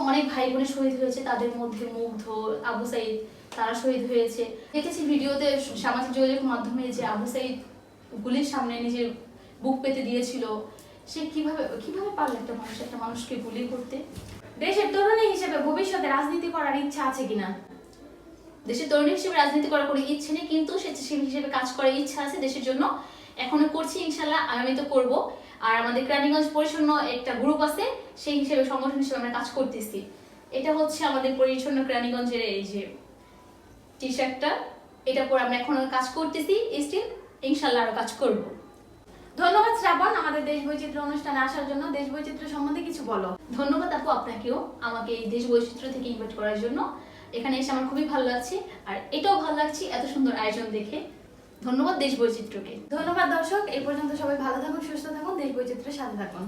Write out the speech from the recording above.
অনেক ভাই বোনের শহীদ হয়েছে, তাদের মধ্যে মুগ্ধ, আবু সাইদ, তারা শহীদ হয়েছে। দেখেছি ভিডিওতে সামাজিক যোগাযোগ মাধ্যমে যে আবু সাইদ গুলির সামনে নিজের বুক পেতে দিয়েছিল। সে কিভাবে কিভাবে পারল একটা মানুষকে গুলি করতে? দেশের তরুণী হিসেবে ভবিষ্যতে রাজনীতি করার ইচ্ছা আছে কিনা? দেশের তরুণী হিসেবে রাজনীতি করার কোনো ইচ্ছে নেই, কিন্তু স্বেচ্ছাসেবী হিসেবে কাজ করার ইচ্ছা আছে দেশের জন্য। এখনো করছি, ইনশাল্লাহ আগামীতে করব। আর আমাদের কেরানীগঞ্জ পরিচ্ছন্ন একটা গ্রুপ আছে, সেই হিসেবে সংগঠন হিসেবে আমরা কাজ করতেছি। এটা হচ্ছে আমাদের পরিচ্ছন্ন কেরানীগঞ্জের এই যে টি শার্টটা, এটা পরে আমরা এখনো কাজ করতেছি, স্টিল ইনশাল্লাহ আরো কাজ করব। ধন্যবাদ শ্রাবণ, আমাদের দেশ বৈচিত্র্য অনুষ্ঠানে আসার জন্য। দেশ বৈচিত্র্য সম্বন্ধে কিছু বলো। ধন্যবাদ আপু আপনাকেও আমাকে এই দেশ বৈচিত্র্য থেকে ইনভাইট করার জন্য। এখানে এসে আমার খুবই ভালো লাগছে, আর এটাও ভালো লাগছে এত সুন্দর আয়োজন দেখে। ধন্যবাদ দেশ বৈচিত্র্যকে। ধন্যবাদ দর্শক, এই পর্যন্ত সবাই ভালো থাকুন, সুস্থ থাকুন, দেশ বৈচিত্র্যের সাথে থাকুন।